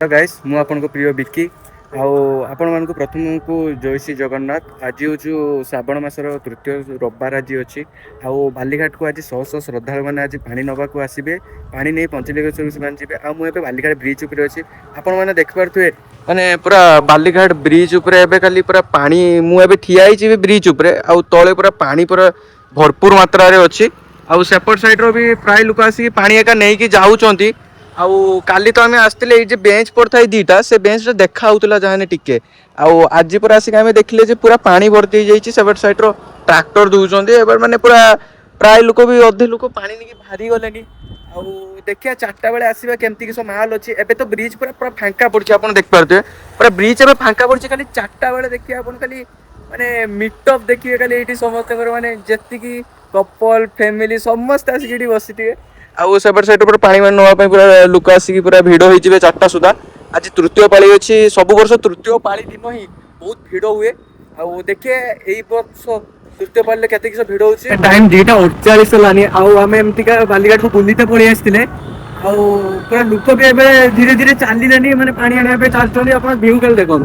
Hello guys मु आपन प्रिय बिक्की आपण प्रथम को जय श्री जगन्नाथ। आज हूँ श्रावण मासर तृतीय रविवार आज अच्छी बालीघाट को आज शह शह श्रद्धा मैंने आज पा नवाक आसवे पा नहीं पंचलिंगेश्वर से जी मुझे बालीघाट ब्रिज उपर अच्छी आपण मैंने देखिपे माने पूरा बालीघाट ब्रिज उपर खाली पूरा पानी मुझे ठिया ब्रिज उपर तले पूरा पानी पूरा भरपूर मात्रा अच्छी सेपट साइड रो भी प्राय लोक आसिक पानी एका नहीं जाऊँच आउ काली तो आम आसते बेंच पड़ता दीटा से बेंच देखा होता जहाँ टिके आज पूरा आसिक आम देखले पूरा पानी भर्ती जाइए सेपट साइड रो ट्रैक्टर दूसरे माने पूरा प्राय लोक भी अधे लोक पानी नहीं बाहरी गले देखिए 4टा बेले आसवा केमती किस माहौल अच्छी एबे तो ब्रिज पूरा पूरा फांका पड़ी आप देखिपे पूरा ब्रिज एवं फांका पड़ी खाली 4टा बेले देखिए आप खाली माने मीटअप देखिए खाली ये समस्त माने जी कपल फैमिली समस्त आसिक बसी थे सेपट साइड पर पानी मान नापी पूरा लोक आसिक पूरा भिड़ हो 4टा सुधा। आज तृतीय पाली अच्छी सब वर्ष तृतीय पाली दिन ही बहुत भिड़ हुए देखिए यही वर्ष तृतीय पाली केते किस भिड़ होछि टाइम 2:48 लानी आम एमतिका बालीघाट को बुलीते पड़ी आसते पूरा लोक भी एबे धीरे धीरे चलिलानी माने पानी आने पे चलछनी अपन व्यू कल देखो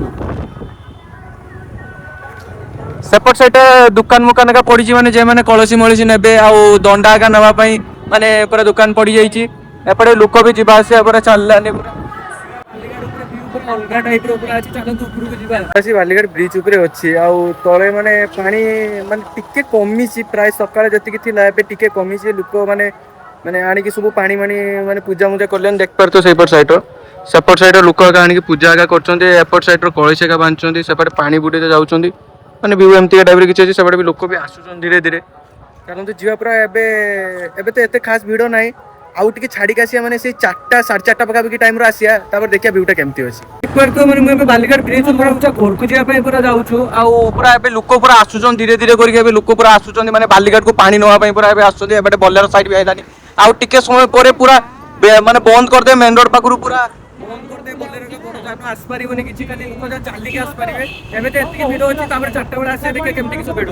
सेपट साइड दुकान मुकान का पड़ी माने जे माने कलसी मलसी नेबे दंडा का नवा पई माने पूरा दुकान पड़ी जाइए एपटे लोक भी जीवा आसा पूरा चललानी बालीघाट ब्रिज उपर अच्छी तले माने पानी माने टिके कमी प्राय सकाଳେ जति थिला एबे टिके कमी लोक माने माने आनिक सब पानी मानी माने पूजा मुजा करले देख पारतो सेपट साइड लोक आनिक पूजा करछन्ते एपट साइड कलश का बांधछन्ते सेपटे पानी बुडे जाउछन्ते माने व्यू एमती टाइप रे किछि सेपटे भी लोक भी आसुछन धीरे धीरे कारण तो जीवा पूरा एबे तो एते खास भिड़ नाई आउ टिके छाड़ी आसिया माने से 4टा 4:30 पकापी टाइम रो आसिया तापर देखिया व्यूटा केमती अछि तो माने मैं बालीघाट ब्रिज पूरा घर को जिया पूरा जाउछु पूरा एबे लोक पूरा आसुछन धीरे धीरे करके एबे लोक पूरा आसुछन माने बालीघाट को पानी नवा पई पूरा एबे आसुछन एबे बोलेरो साइड भी आइलानी आउ टिके समय परे पूरा माने बंद कर दे मेन रोड पाखरु पूरा बंद कर दे बोलेरो के बड़ जानो आस परिबोनी किछि खाली लोक जा चाली के आस परिबे एबे तो एतिके भिड़ अछि तापर 4टा बेला आसे देखे केमती किछ भिड़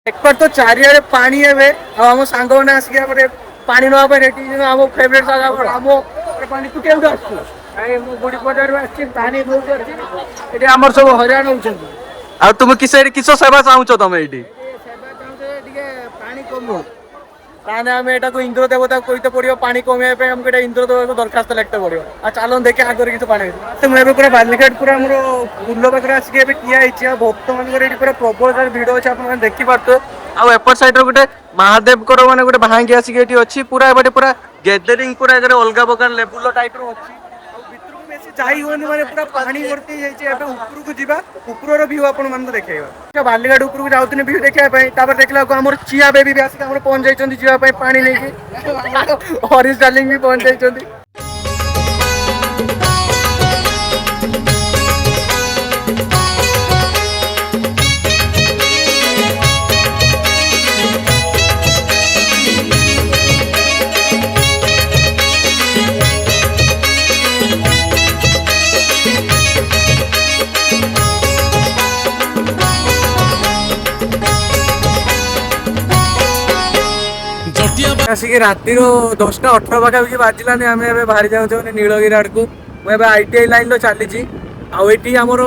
एक बार तो चारियाडे पानी है आम सांग मैंने आसिक पानी नापे रेडी आम फेवरेट जगह आम पानी तू केउठु आसु गुड़ी पदार पानी ये आम सब हरान हो तुम किस सेवा चाहूच तुम ये पानी कम ताने आम एटा को इंद्र देवता कहते पड़ो पानी कमे आमको इंद्र देवता को दरखास्त लिखते पड़ो चलो देखे आगे किसी पानी तो मुझे पूरा बालीघाट पूरा मोर पुल पाखे आसिक ठिया भक्त मान पूरा प्रबल भिड़ अच्छे आप देखिपे एपट साइड गोटे महादेव माने गोटे भांगी आसिक अच्छी पूरा एपटे पूरा गैदरिंग पूरा अलग प्रकार लेवल टाइप अच्छी जाई होनी माने पूरा पानी भर्ती जाइए ऊपर को जीवा ऊपर व्यू आपण मन देखा बालीघाट ऊपर को जाऊँ व्यू देखा देखला आम चिया बेबी भी आसिक पहुंच जाइए जीवाई पानी नहीं हरीश डार्लिंग भी पहुंच जाइए आसिक राति 10:18 पाखापाखि बाजिलानी आम बाहरी जाऊँ नीलगिरी आड़ को मुझे ITI लाइन रो चली आईटी आमर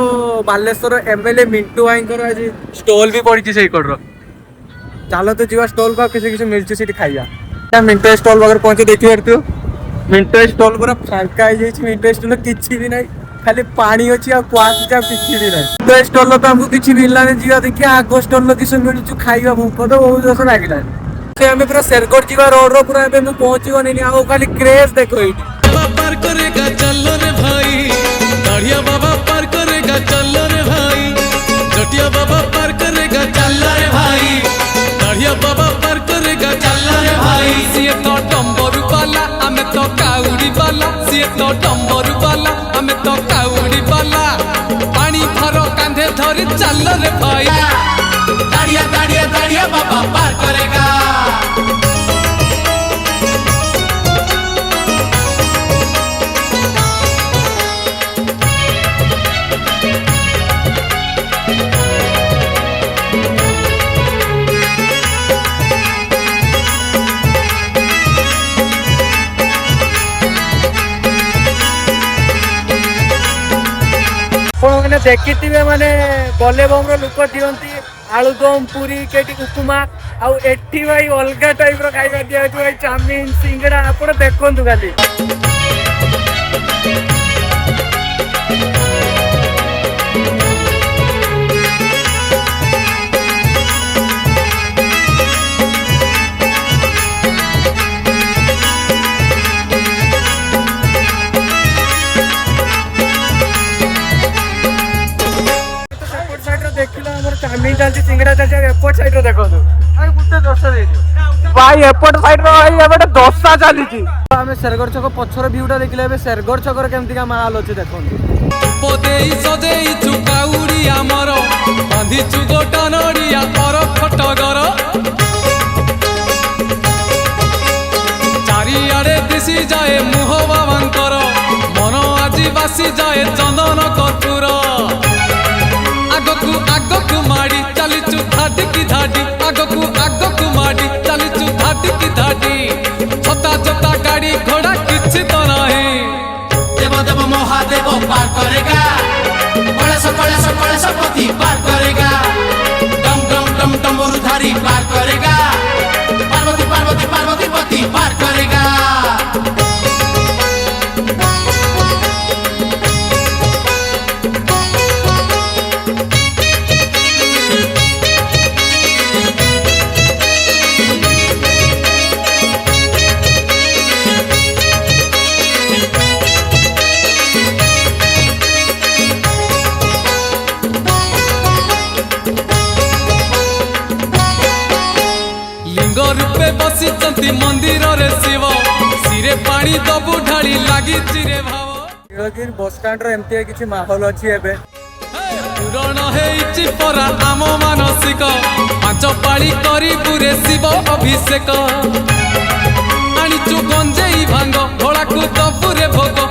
बालेश्वर MLA मिंटू भाई आज स्टॉल भी पड़ी से चलो तो जीवा स्टॉल को किसी किसी मिलती सीट खाइया मिंटू स्टॉल पाखे पहुंचे देखी पार्थ मिंटू स्टॉल पूरा फांका मिंटू स्टॉल किसी भी ना खाली पानी अच्छी किसी भी ना स्टॉल तो आमको किसी मिललानी जीवा देखिए आग स्टॉल किस मिलूँ खाइबा भूख तो बहुत जोश लगे हमें पूरा शेरगढ़ जीवा रोड रो पूरा एबे पहुंची गनी आ खाली क्रेज देखो पार करेगा चलो रे भाई दाढ़िया बाबा पार करेगा चलो रे भाई जटिया बाबा पार करेगा चलो रे भाई दाढ़िया बाबा पार करेगा चलो रे भाई सिए तो टंबरू वाला हमें तो काउड़ी वाला सिए तो टंबरू वाला हमें तो काउड़ी वाला पानी भरो कांधे धरी चलो रे भाई दाढ़िया दाढ़िया मैंने देखी माने बल्लेबम लोक दिखती आलुदम पूरी केटी उपमा आठी भाई अलग टाइप खाଇବା दिखाई भाई चाउमिन सिंगड़ा आप देखु खाली चाउमिन चलती सिंगड़ा चलती एपट साइड देखो गोटे दशा भाई एपट साइड भाई दशा चली आम शेरगढ़ छक पछर भ्यूटा देखले शेरगढ़ छकर केमती माहौल अच्छे देखो चारिआडे दिशी जाए मुह बाबांकर मन आज बासी जाए चंदन कपूर आगकू माड़ी चलीचु धाडी की धाडी आगकू माड़ी चलीचु धाडी की धाडी छोटा छोटा गाड़ी घोड़ा किछि तो नहीं देव देव महादेव पार करेगा कलेश पति पार करेगा डम डम डम डमरुधारी पार करेगा पार्वती पार्वती पार्वती पति पार करेगा रूपे बसी मंदिर रे शिव सिरे पानी दबु ढाली लगी रे भाव नीलगिरी बस स्टैंड रे एमती किछि माहौल अछि एबे पूरण हेइछि परा आम मानसिक पांच पाली करी पुरे शिव अभिषेक आनिचु गंजेई भांग भोला को दबु रे भोग